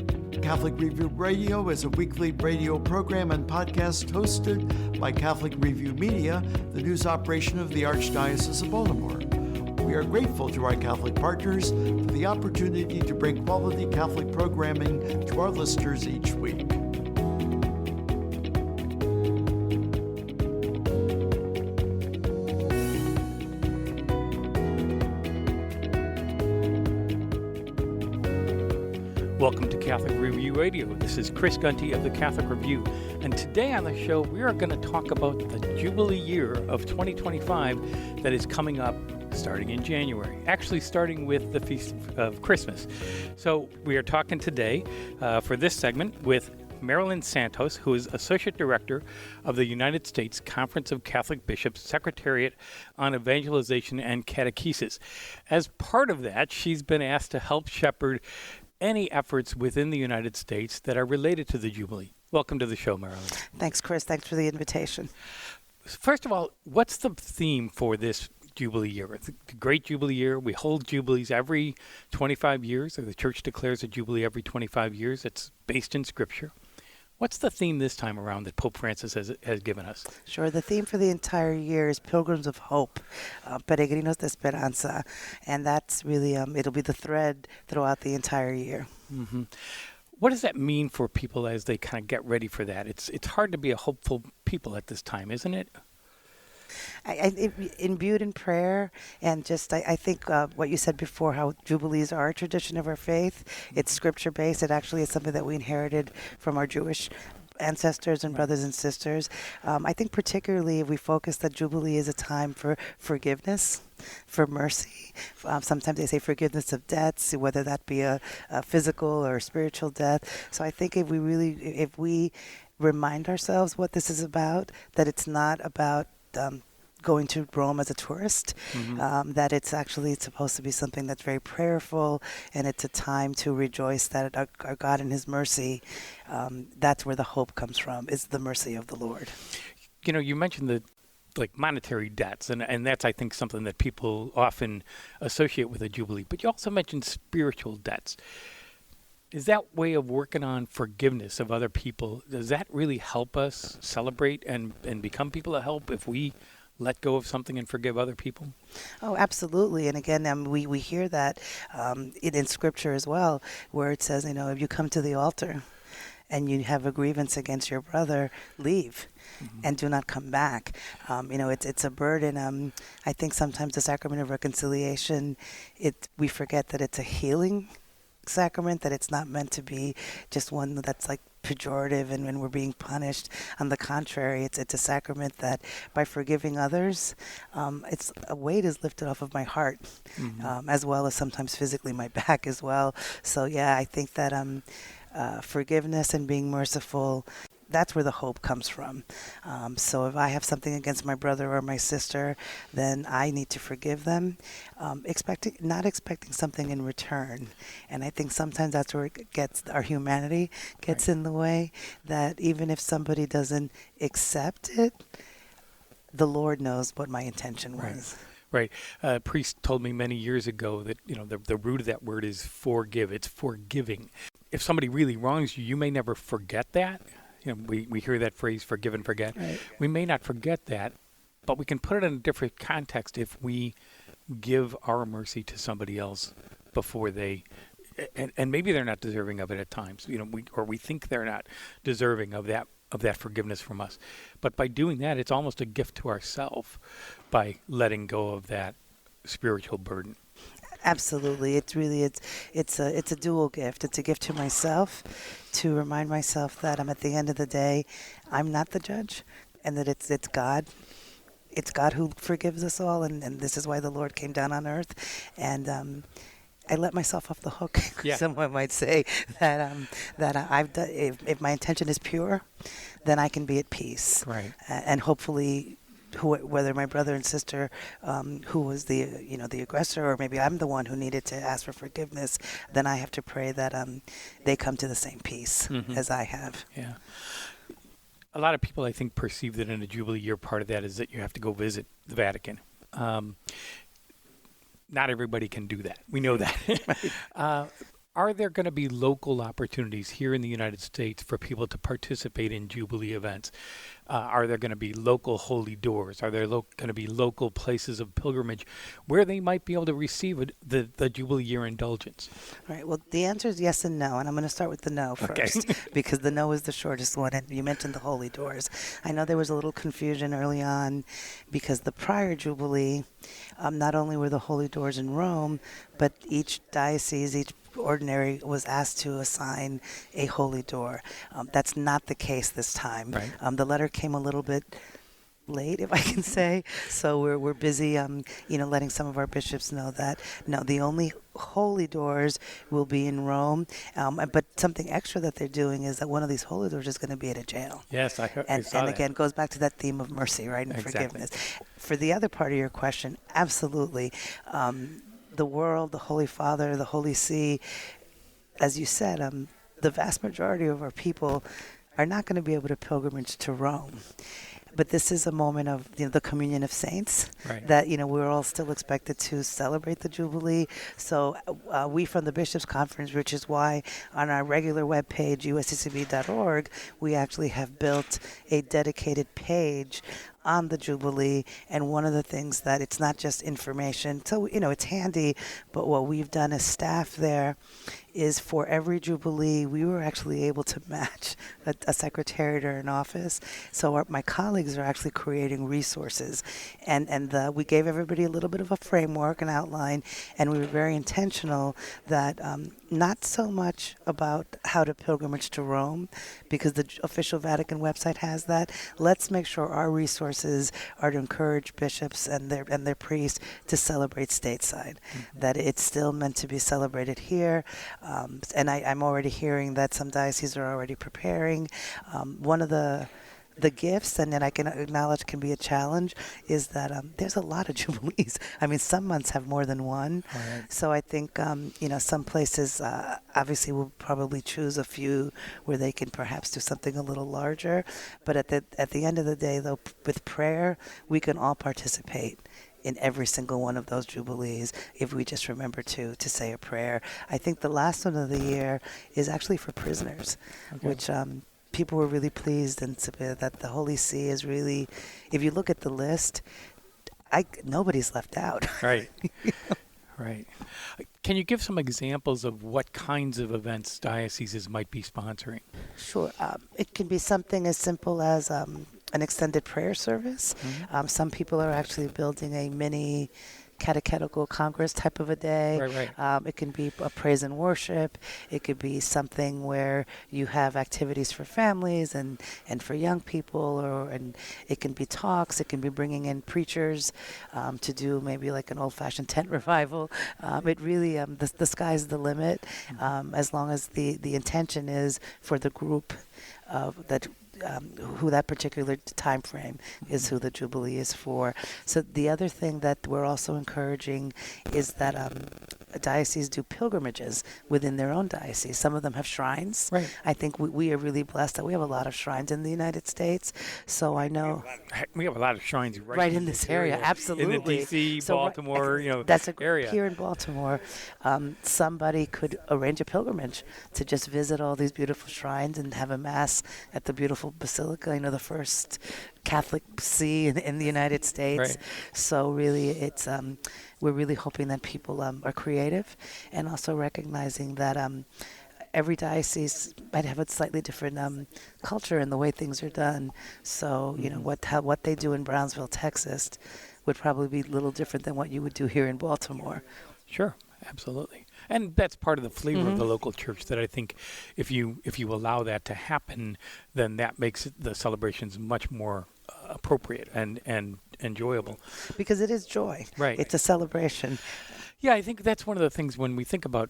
[SPEAKER 8] Catholic Review Radio is a weekly radio program and podcast hosted by Catholic Review Media, the news operation of the Archdiocese of Baltimore. We are grateful to our Catholic partners for the opportunity to bring quality Catholic programming to our listeners each week.
[SPEAKER 9] Welcome to Catholic Review Radio. This is Chris Gunty of the Catholic Review, and today on the show we are going to talk about the Jubilee Year of 2025 that is coming up starting in January, actually starting with the Feast of Christmas. So we are talking today for this segment with Marilyn Santos, who is Associate Director of the United States Conference of Catholic Bishops Secretariat on Evangelization and Catechesis. As part of that, she's been asked to help shepherd any efforts within the United States that are related to the Jubilee. Welcome to the show, Marilyn.
[SPEAKER 10] Thanks, Chris. Thanks for the invitation.
[SPEAKER 9] First of all, what's the theme for this Jubilee Year? It's the Great Jubilee Year. We hold Jubilees every 25 years, or the Church declares a Jubilee every 25 years. It's based in Scripture. What's the theme this time around that Pope Francis has given us?
[SPEAKER 10] Sure. The theme for the entire year is Pilgrims of Hope, Peregrinos de Esperanza, and that's really, it'll be the thread throughout the entire year.
[SPEAKER 9] Mm-hmm. What does that mean for people as they kind of get ready for that? It's hard to be a hopeful people at this time, isn't it?
[SPEAKER 10] Imbued in prayer, and just I think what you said before, how Jubilees are a tradition of our faith. It's scripture-based. It actually is something that we inherited from our Jewish ancestors and brothers and sisters. I think particularly if we focus that Jubilee is a time for forgiveness, for mercy. Sometimes they say forgiveness of debts, whether that be a physical or spiritual death. So I think if we remind ourselves what this is about, that it's not about going to Rome as a tourist, that it's supposed to be something that's very prayerful, and it's a time to rejoice that our God in His mercy, that's where the hope comes from, is the mercy of the Lord.
[SPEAKER 9] You know, you mentioned the monetary debts, and that's, I think, something that people often associate with a Jubilee, but you also mentioned spiritual debts. Is that way of working on forgiveness of other people, does that really help us celebrate and become people of help if we let go of something and forgive other people?
[SPEAKER 10] Oh, absolutely. And again, we hear that in Scripture as well, where it says, if you come to the altar and you have a grievance against your brother, leave and do not come back. It's a burden. I think sometimes the sacrament of reconciliation, we forget that it's a healing sacrament, that it's not meant to be just one that's like pejorative and when we're being punished. On the contrary, it's a sacrament that by forgiving others, it's a weight is lifted off of my heart, as well as sometimes physically my back as well. So yeah, I think that forgiveness and being merciful, that's where the hope comes from. So if I have something against my brother or my sister, then I need to forgive them, not expecting something in return. And I think sometimes that's where our humanity gets in the way, that even if somebody doesn't accept it, the Lord knows what my intention was.
[SPEAKER 9] Right. A priest told me many years ago that, the root of that word is forgive. It's forgiving. If somebody really wrongs you, you may never forget that. We hear that phrase, forgive and forget. Right. We may not forget that, but we can put it in a different context if we give our mercy to somebody else before they, and maybe they're not deserving of it at times, we think they're not deserving of that forgiveness from us. But by doing that, it's almost a gift to ourselves by letting go of that spiritual burden.
[SPEAKER 10] Absolutely. It's a dual gift. It's a gift to myself, to remind myself that at the end of the day, I'm not the judge, and that it's God. It's God who forgives us all, and this is why the Lord came down on earth. And I let myself off the hook. Yeah. Someone might say that I've done. If my intention is pure, then I can be at peace. Right. And hopefully, whether my brother and sister, who was the aggressor, or maybe I'm the one who needed to ask for forgiveness, then I have to pray that they come to the same peace as I have.
[SPEAKER 9] Yeah. A lot of people, I think, perceive that in a Jubilee Year, part of that is that you have to go visit the Vatican. Not everybody can do that. We know that. Are Are there going to be local opportunities here in the United States for people to participate in Jubilee events? Are there going to be local holy doors? Are there going to be local places of pilgrimage where they might be able to receive the Jubilee Year indulgence?
[SPEAKER 10] All right. Well, the answer is yes and no, and I'm going to start with the no first because the no is the shortest one. And you mentioned the holy doors. I know there was a little confusion early on because the prior Jubilee, not only were the holy doors in Rome, but each diocese, each ordinary was asked to assign a holy door. That's not the case this time.
[SPEAKER 9] Right.
[SPEAKER 10] The letter came a little bit late, if I can say. So we're busy, letting some of our bishops know that no, the only holy doors will be in Rome. But something extra that they're doing is that one of these holy doors is going to be at a jail.
[SPEAKER 9] Yes, I saw
[SPEAKER 10] and
[SPEAKER 9] that.
[SPEAKER 10] Again, goes back to that theme of mercy, right, and forgiveness. For the other part of your question, absolutely. The world, the Holy Father, the Holy See, as you said, the vast majority of our people are not going to be able to pilgrimage to Rome. But this is a moment of the communion of saints,
[SPEAKER 9] right,
[SPEAKER 10] that we're all still expected to celebrate the Jubilee. So we from the Bishops' Conference, which is why on our regular webpage, usccb.org, we actually have built a dedicated page on the Jubilee. And one of the things that it's not just information, so it's handy, but what we've done as staff there is for every Jubilee, we were actually able to match a secretariat or an office. So my colleagues are actually creating resources. And we gave everybody a little bit of a framework, an outline, and we were very intentional that not so much about how to pilgrimage to Rome, because the official Vatican website has that. Let's make sure our resources are to encourage bishops and their priests to celebrate stateside, that it's still meant to be celebrated here. And I'm already hearing that some dioceses are already preparing. One of the gifts, and then I can acknowledge can be a challenge, is that there's a lot of Jubilees. I mean, some months have more than one.
[SPEAKER 9] Right.
[SPEAKER 10] So I think, some places obviously will probably choose a few where they can perhaps do something a little larger. But at the end of the day, though, with prayer, we can all participate in every single one of those Jubilees if we just remember to say a prayer. I think the last one of the year is actually for prisoners, which people were really pleased and that the Holy See is really, if you look at the list, nobody's left out.
[SPEAKER 9] Right. Right. Can you give some examples of what kinds of events dioceses might be sponsoring?
[SPEAKER 10] Sure. It can be something as simple as an extended prayer service.
[SPEAKER 9] Mm-hmm.
[SPEAKER 10] Some people are actually building a mini catechetical congress type of a day.
[SPEAKER 9] Right.
[SPEAKER 10] It can be a praise and worship. It could be something where you have activities for families and for young people, and it can be talks. It can be bringing in preachers to do maybe like an old-fashioned tent revival. It really, the sky's the limit, as long as the intention is for the group that who that particular time frame is, who the Jubilee is for. So the other thing that we're also encouraging is that dioceses do pilgrimages within their own diocese. Some of them have shrines.
[SPEAKER 9] Right.
[SPEAKER 10] I think we are really blessed that we have a lot of shrines in the United States. So I know
[SPEAKER 9] we have a lot of shrines
[SPEAKER 10] right in this area. Absolutely.
[SPEAKER 9] In the D.C.,
[SPEAKER 10] so
[SPEAKER 9] Baltimore,
[SPEAKER 10] that's
[SPEAKER 9] area.
[SPEAKER 10] Here in Baltimore, somebody could arrange a pilgrimage to just visit all these beautiful shrines and have a mass at the beautiful basilica. The first Catholic see in the United States.
[SPEAKER 9] Right.
[SPEAKER 10] So really, it's we're really hoping that people are creative, and also recognizing that every diocese might have a slightly different culture in the way things are done. So what they do in Brownsville, Texas, would probably be a little different than what you would do here in Baltimore.
[SPEAKER 9] Sure, absolutely. And that's part of the flavor of the local church, that I think if you allow that to happen, then that makes the celebrations much more appropriate and enjoyable.
[SPEAKER 10] Because it is joy.
[SPEAKER 9] Right.
[SPEAKER 10] It's a celebration.
[SPEAKER 9] Yeah, I think that's one of the things when we think about,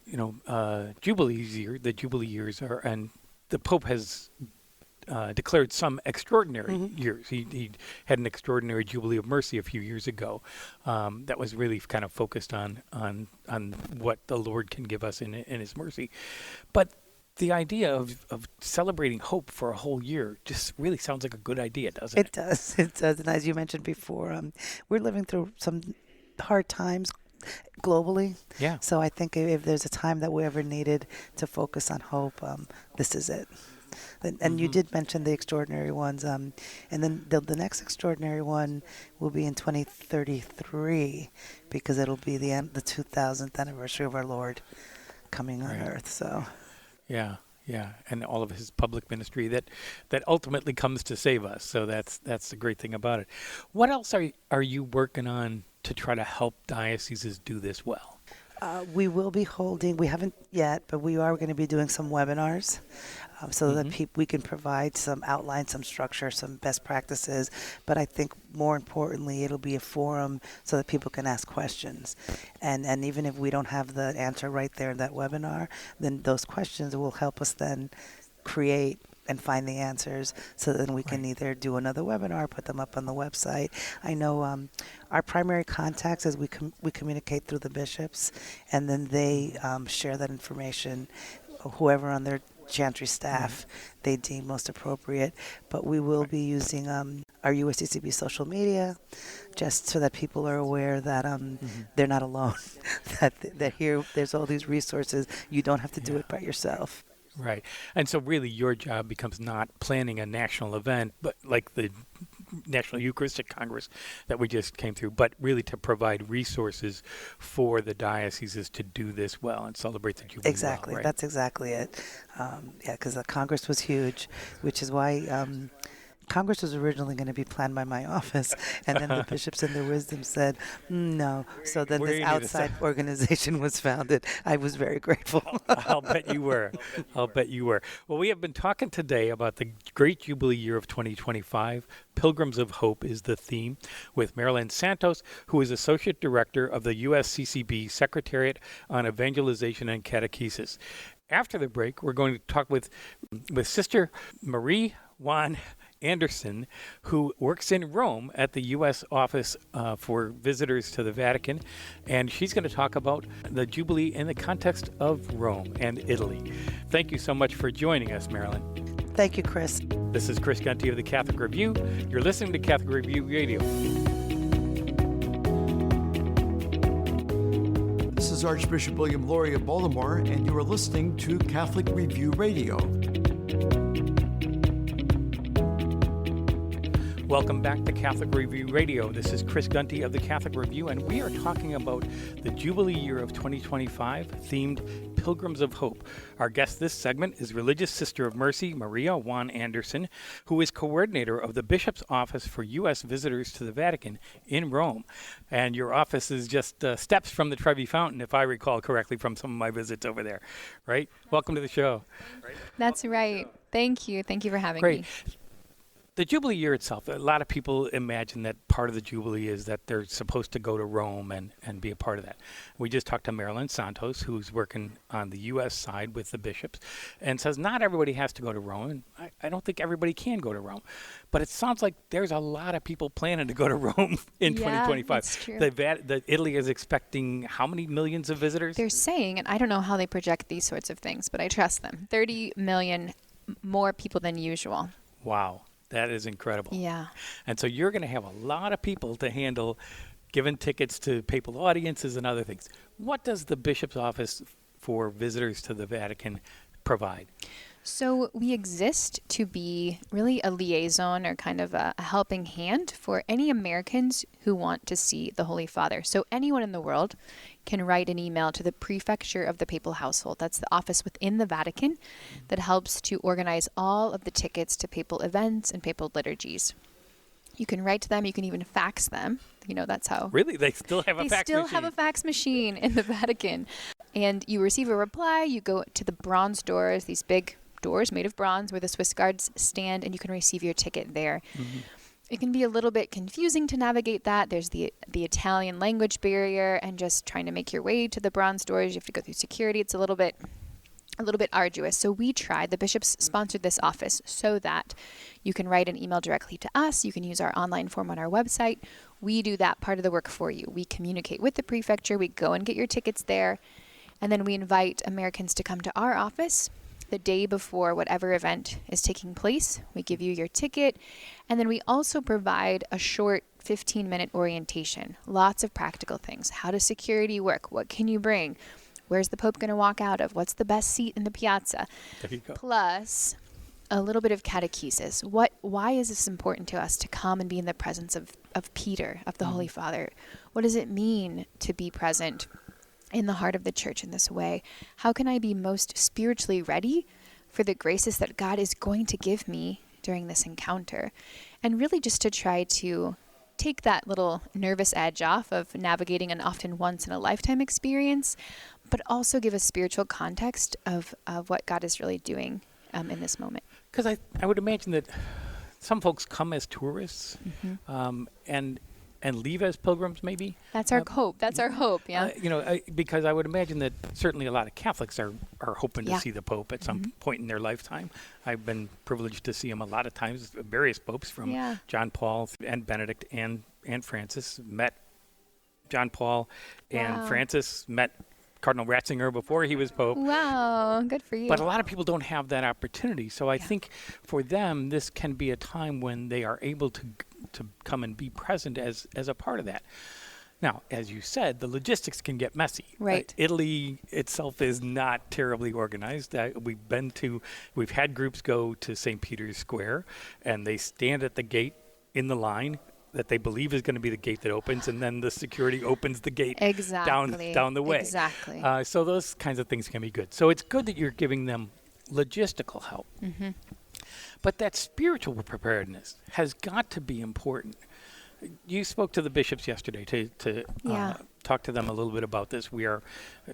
[SPEAKER 9] Jubilee Year, the Jubilee years are, and the Pope has declared some extraordinary years. He had an extraordinary Jubilee of Mercy a few years ago that was really kind of focused on what the Lord can give us in His mercy. But the idea of celebrating hope for a whole year just really sounds like a good idea, doesn't it?
[SPEAKER 10] It does. It does. And as you mentioned before, we're living through some hard times. globally.
[SPEAKER 9] Yeah.
[SPEAKER 10] So I think if there's a time that we ever needed to focus on hope, this is it. And you did mention the extraordinary ones, and then the next extraordinary one will be in 2033, because it'll be the 2000th anniversary of our Lord coming on earth. So,
[SPEAKER 9] yeah, and all of his public ministry that ultimately comes to save us. So that's the great thing about it. What else are you working on to try to help dioceses do this well?
[SPEAKER 10] We will be holding, we haven't yet, but we are going to be doing some webinars so that we can provide some outline, some structure, some best practices. But I think more importantly, it'll be a forum so that people can ask questions. And even if we don't have the answer right there in that webinar, then those questions will help us then create and find the answers, so then we can either do another webinar, put them up on the website. I know our primary contacts is we communicate through the bishops, and then they share that information, whoever on their chantry staff they deem most appropriate. But we will be using our USCCB social media, just so that people are aware that they're not alone, that here there's all these resources. You don't have to do it by yourself.
[SPEAKER 9] Right. And so really your job becomes not planning a national event, but like the National Eucharistic Congress that we just came through, but really to provide resources for the dioceses to do this well and celebrate the Jubilee.
[SPEAKER 10] Exactly.
[SPEAKER 9] Well, right?
[SPEAKER 10] That's exactly it. Because the Congress was huge, which is why Congress was originally going to be planned by my office, and then the bishops in their wisdom said, no. So then this outside organization was founded. I was very grateful.
[SPEAKER 9] I'll bet you were. Well, we have been talking today about the great Jubilee Year of 2025. Pilgrims of Hope is the theme, with Marilyn Santos, who is Associate Director of the USCCB Secretariat on Evangelization and Catechesis. After the break, we're going to talk with Sister Marie Juan Anderson, who works in Rome at the U.S. Office for Visitors to the Vatican, and she's going to talk about the Jubilee in the context of Rome and Italy. Thank you so much for joining us, Marilyn.
[SPEAKER 10] Thank you, Chris.
[SPEAKER 9] This is Chris Gunty of the Catholic Review. You're listening to Catholic Review Radio.
[SPEAKER 8] This is Archbishop William Lori of Baltimore, and you are listening to Catholic Review Radio.
[SPEAKER 9] Welcome back to Catholic Review Radio. This is Chris Gunty of the Catholic Review, and we are talking about the Jubilee Year of 2025, themed Pilgrims of Hope. Our guest this segment is Religious Sister of Mercy, Maria Juan Anderson, who is coordinator of the Bishop's Office for U.S. Visitors to the Vatican in Rome. And your office is just steps from the Trevi Fountain, if I recall correctly, from some of my visits over there, right? Welcome to the show.
[SPEAKER 11] That's right. Thank you. Thank you for having
[SPEAKER 9] Great.
[SPEAKER 11] me.
[SPEAKER 9] The Jubilee Year itself, a lot of people imagine that part of the Jubilee is that they're supposed to go to Rome and be a part of that. We just talked to Marilyn Santos, who's working on the U.S. side with the bishops, and says not everybody has to go to Rome, and I don't think everybody can go to Rome. But it sounds like there's a lot of people planning to go to Rome in 2025.
[SPEAKER 11] That's true.
[SPEAKER 9] The Italy is expecting how many millions of visitors?
[SPEAKER 11] They're saying, and I don't know how they project these sorts of things, but I trust them, 30 million more people than usual.
[SPEAKER 9] Wow. That is incredible.
[SPEAKER 11] Yeah.
[SPEAKER 9] And so you're going to have a lot of people to handle, giving tickets to papal audiences and other things. What does the Bishop's Office for Visitors to the Vatican provide?
[SPEAKER 11] So we exist to be really a liaison or kind of a helping hand for any Americans who want to see the Holy Father. So anyone in the world can write an email to the Prefecture of the Papal Household. That's the office within the Vatican that helps to organize all of the tickets to papal events and papal liturgies. You can write to them. You can even fax them. You know, that's how.
[SPEAKER 9] Really? They still have a fax machine?
[SPEAKER 11] They still have a fax machine in the Vatican. And you receive a reply. You go to the bronze doors, these big doors made of bronze where the Swiss Guards stand, and you can receive your ticket there. Mm-hmm. It can be a little bit confusing to navigate that. There's the Italian language barrier, and just trying to make your way to the bronze doors, you have to go through security. It's a little bit arduous. So we tried. The bishops sponsored this office so that you can write an email directly to us. You can use our online form on our website. We do that part of the work for you. We communicate with the prefecture. We go and get your tickets there, and then we invite Americans to come to our office the day before whatever event is taking place. We give you your ticket, and then we also provide a short 15-minute orientation. Lots of practical things. How does security work? What can you bring? Where's the Pope going to walk out of? What's the best seat in the piazza?
[SPEAKER 9] There you go.
[SPEAKER 11] Plus a little bit of catechesis. Why is this important to us to come and be in the presence of Peter, of the Holy Father? What does it mean to be present in the heart of the church in this way? How can I be most spiritually ready for the graces that God is going to give me during this encounter? And really just to try to take that little nervous edge off of navigating an often once in a lifetime experience, but also give a spiritual context of what God is really doing in this moment.
[SPEAKER 9] Because I would imagine that some folks come as tourists and leave as pilgrims, maybe.
[SPEAKER 11] That's our hope. That's our hope, yeah.
[SPEAKER 9] Because I would imagine that certainly a lot of Catholics are hoping to
[SPEAKER 11] Yeah.
[SPEAKER 9] see the Pope at some point in their lifetime. I've been privileged to see him a lot of times, various popes from John Paul and Benedict and Francis. Met John Paul and Francis, met Cardinal Ratzinger before he was Pope.
[SPEAKER 11] Wow, good for you.
[SPEAKER 9] But a lot of people don't have that opportunity. So I think for them, this can be a time when they are able to come and be present as a part of that. Now, as you said, the logistics can get messy.
[SPEAKER 11] Right.
[SPEAKER 9] Italy itself is not terribly organized. We've had groups go to St. Peter's Square, and they stand at the gate in the line that they believe is going to be the gate that opens, and then the security opens the gate down the way.
[SPEAKER 11] Exactly.
[SPEAKER 9] So those kinds of things can be good. So it's good that you're giving them logistical help. But that spiritual preparedness has got to be important. You spoke to the bishops yesterday to talk to them a little bit about this. We are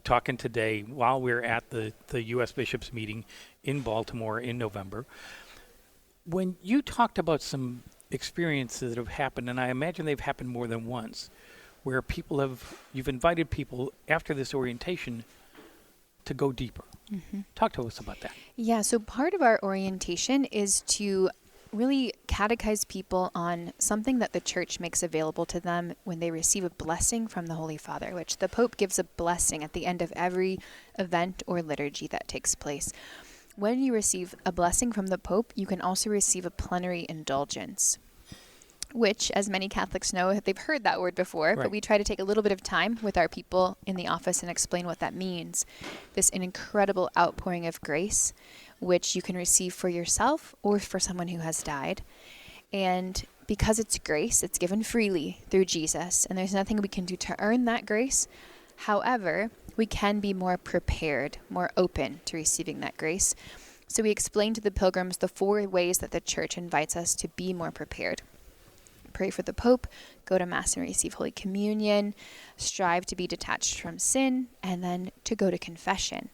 [SPEAKER 9] talking today while we're at the U.S. bishops meeting in Baltimore in November. When you talked about some experiences that have happened, and I imagine they've happened more than once, where you've invited people after this orientation to go deeper. Talk to us about that.
[SPEAKER 11] Yeah, so part of our orientation is to really catechize people on something that the church makes available to them when they receive a blessing from the Holy Father, which the Pope gives a blessing at the end of every event or liturgy that takes place. When you receive a blessing from the Pope, you can also receive a plenary indulgence, which, as many Catholics know, they've heard that word before, but we try to take a little bit of time with our people in the office and explain what that means. This an incredible outpouring of grace, which you can receive for yourself or for someone who has died. And because it's grace, it's given freely through Jesus, and there's nothing we can do to earn that grace. However, we can be more prepared, more open to receiving that grace. So we explain to the pilgrims the 4 ways that the church invites us to be more prepared. Pray for the Pope, go to Mass and receive Holy Communion, strive to be detached from sin, and then to go to confession.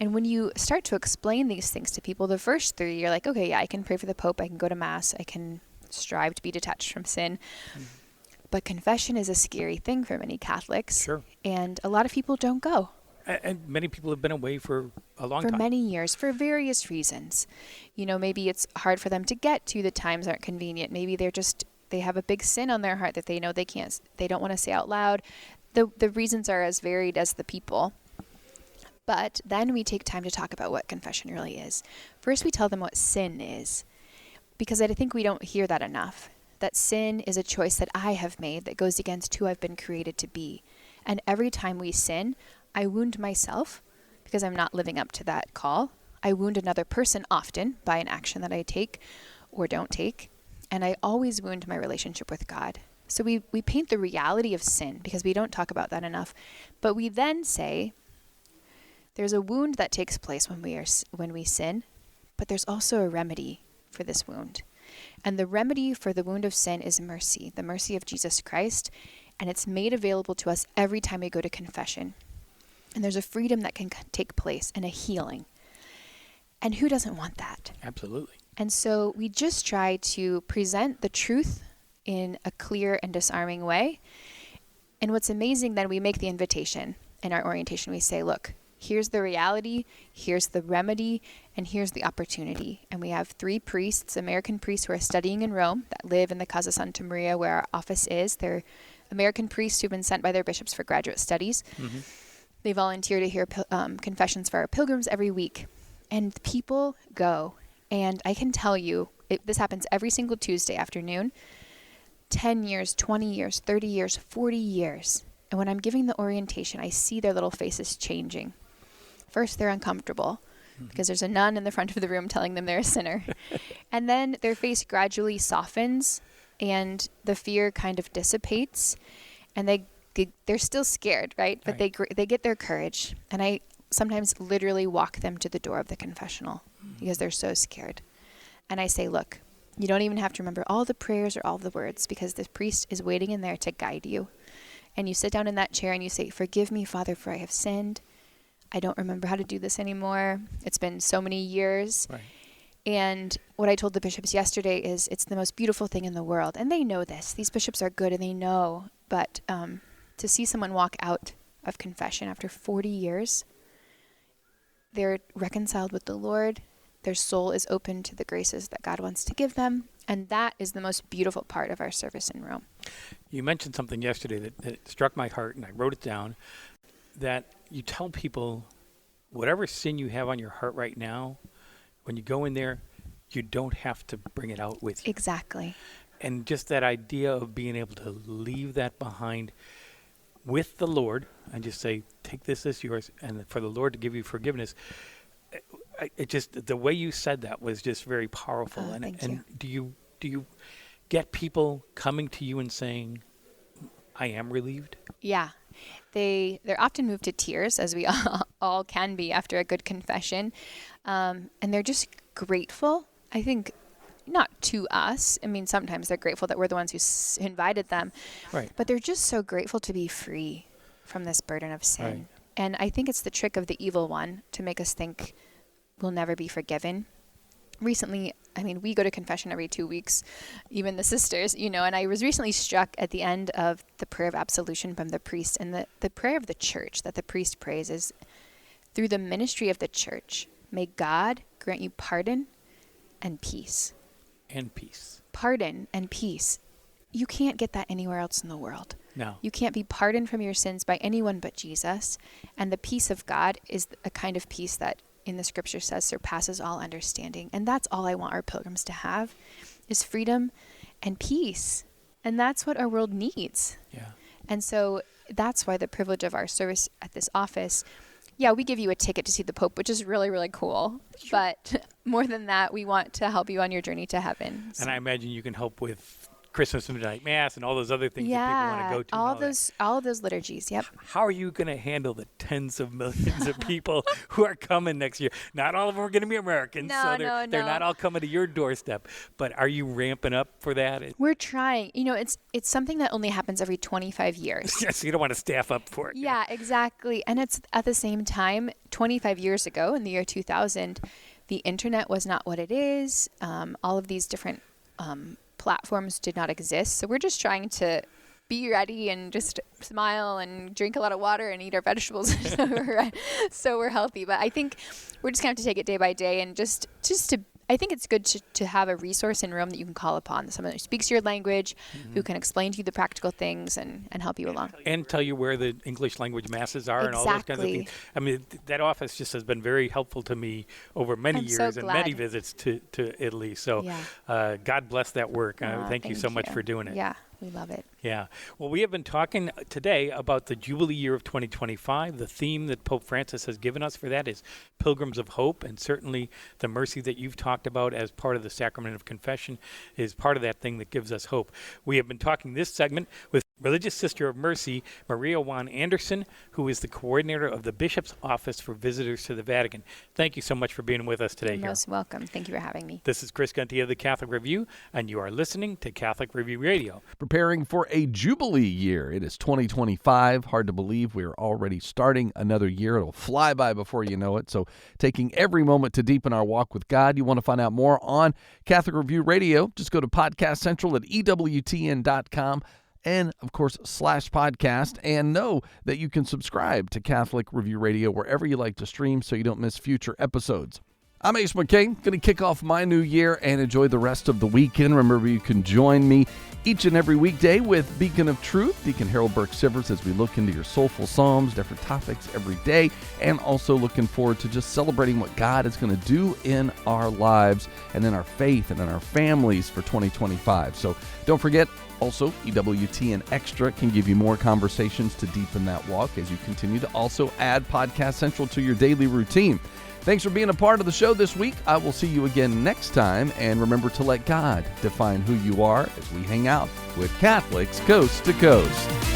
[SPEAKER 11] And when you start to explain these things to people, the first 3, you're like, okay, yeah, I can pray for the Pope, I can go to Mass, I can strive to be detached from sin. But confession is a scary thing for many Catholics.
[SPEAKER 9] Sure.
[SPEAKER 11] And a lot of people don't go.
[SPEAKER 9] And many people have been away for a long time.
[SPEAKER 11] For many years, for various reasons. Maybe it's hard for them to get to, the times aren't convenient. Maybe they have a big sin on their heart that they know they don't want to say out loud. The reasons are as varied as the people. But then we take time to talk about what confession really is. First, we tell them what sin is, because I think we don't hear that enough. That sin is a choice that I have made that goes against who I've been created to be. And every time we sin, I wound myself because I'm not living up to that call. I wound another person often by an action that I take or don't take. And I always wound my relationship with God. So we paint the reality of sin because we don't talk about that enough. But we then say there's a wound that takes place when we sin, but there's also a remedy for this wound. And the remedy for the wound of sin is mercy, the mercy of Jesus Christ. And it's made available to us every time we go to confession. And there's a freedom that can take place and a healing. And who doesn't want that?
[SPEAKER 9] Absolutely.
[SPEAKER 11] And so we just try to present the truth in a clear and disarming way. And what's amazing, then we make the invitation in our orientation. We say, look, here's the reality, here's the remedy, and here's the opportunity. And we have 3 priests, American priests who are studying in Rome, that live in the Casa Santa Maria where our office is. They're American priests who've been sent by their bishops for graduate studies. They volunteer to hear confessions for our pilgrims every week. And people go. And I can tell you, this happens every single Tuesday afternoon. 10 years, 20 years, 30 years, 40 years. And when I'm giving the orientation, I see their little faces changing. First, they're uncomfortable because there's a nun in the front of the room telling them they're a sinner. And then their face gradually softens and the fear kind of dissipates, and they're still scared, right? But they get their courage. And I sometimes literally walk them to the door of the confessional because they're so scared. And I say, look, you don't even have to remember all the prayers or all the words because the priest is waiting in there to guide you. And you sit down in that chair and you say, forgive me, Father, for I have sinned. I don't remember how to do this anymore. It's been so many years.
[SPEAKER 9] Right.
[SPEAKER 11] And what I told the bishops yesterday is it's the most beautiful thing in the world. And they know this. These bishops are good and they know. But to see someone walk out of confession after 40 years, they're reconciled with the Lord. Their soul is open to the graces that God wants to give them. And that is the most beautiful part of our service in Rome.
[SPEAKER 9] You mentioned something yesterday that struck my heart, and I wrote it down, that you tell people whatever sin you have on your heart right now, when you go in there, you don't have to bring it out with you.
[SPEAKER 11] Exactly.
[SPEAKER 9] And just that idea of being able to leave that behind with the Lord and just say, take this as yours, and for the Lord to give you forgiveness. It just, the way you said that was just very powerful.
[SPEAKER 11] Thank you.
[SPEAKER 9] Do you get people coming to you and saying, I am relieved?
[SPEAKER 11] Yeah. They're often moved to tears, as we all can be after a good confession. And they're just grateful. I think not to us. I mean, sometimes they're grateful that we're the ones who invited them.
[SPEAKER 9] Right.
[SPEAKER 11] But they're just so grateful to be free from this burden of sin.
[SPEAKER 9] Right.
[SPEAKER 11] And I think it's the trick of the evil one to make us think we'll never be forgiven. Recently, I mean, we go to confession every 2 weeks, even the sisters, and I was recently struck at the end of the prayer of absolution from the priest. And the prayer of the church that the priest prays is, through the ministry of the church, may God grant you pardon and peace.
[SPEAKER 9] And peace.
[SPEAKER 11] Pardon and peace. You can't get that anywhere else in the world.
[SPEAKER 9] No.
[SPEAKER 11] You can't be pardoned from your sins by anyone but Jesus. And the peace of God is a kind of peace that in the scripture says surpasses all understanding. And that's all I want our pilgrims to have is freedom and peace. And that's what our world needs.
[SPEAKER 9] Yeah.
[SPEAKER 11] And so that's why the privilege of our service at this office, yeah, we give you a ticket to see the Pope, which is really, really cool. Sure. But more than that, we want to help you on your journey to heaven. So.
[SPEAKER 9] And I imagine you can help with Christmas and Midnight Mass and all those other things that people want to go to.
[SPEAKER 11] All of those liturgies, yep.
[SPEAKER 9] How are you going to handle the tens of millions of people who are coming next year? Not all of them are going to be Americans, so they're not all coming to your doorstep. But are you ramping up for that?
[SPEAKER 11] We're trying. It's something that only happens every 25 years.
[SPEAKER 9] Yes, you don't want to staff up for it.
[SPEAKER 11] Yeah, exactly. And it's at the same time, 25 years ago, in the year 2000, the internet was not what it is. All of these different platforms did not exist. So we're just trying to be ready and just smile and drink a lot of water and eat our vegetables so we're healthy. But I think we're just going to have to take it day by day and just to I think it's good to have a resource in Rome that you can call upon, someone who speaks your language, who can explain to you the practical things and help you along.
[SPEAKER 9] And tell you where the English language masses are and all those kinds of things. I mean, that office just has been very helpful to me over many years and many visits to Italy. So God bless that work. Thank you so much for doing it.
[SPEAKER 11] Yeah. We love it.
[SPEAKER 9] Yeah. Well, we have been talking today about the Jubilee Year of 2025. The theme that Pope Francis has given us for that is Pilgrims of Hope, and certainly the mercy that you've talked about as part of the Sacrament of Confession is part of that thing that gives us hope. We have been talking this segment with Religious Sister of Mercy, Maria Juan Anderson, who is the coordinator of the Bishop's Office for Visitors to the Vatican. Thank you so much for being with us today.
[SPEAKER 11] You're most welcome. Thank you for having me.
[SPEAKER 9] This is Chris Gunty of the Catholic Review, and you are listening to Catholic Review Radio.
[SPEAKER 1] Preparing for a Jubilee year. It is 2025. Hard to believe we are already starting another year. It'll fly by before you know it. So taking every moment to deepen our walk with God. You want to find out more on Catholic Review Radio, just go to Podcast Central at EWTN.com. And, of course, /podcast, and know that you can subscribe to Catholic Review Radio wherever you like to stream so you don't miss future episodes. I'm Ace McKay, going to kick off my new year and enjoy the rest of the weekend. Remember, you can join me each and every weekday with Beacon of Truth, Deacon Harold Burke-Sivers, as we look into your soulful psalms, different topics every day, and also looking forward to just celebrating what God is going to do in our lives and in our faith and in our families for 2025. So don't forget, Also, EWTN Extra can give you more conversations to deepen that walk as you continue to also add Podcast Central to your daily routine. Thanks for being a part of the show this week. I will see you again next time. And remember to let God define who you are as we hang out with Catholics Coast to Coast.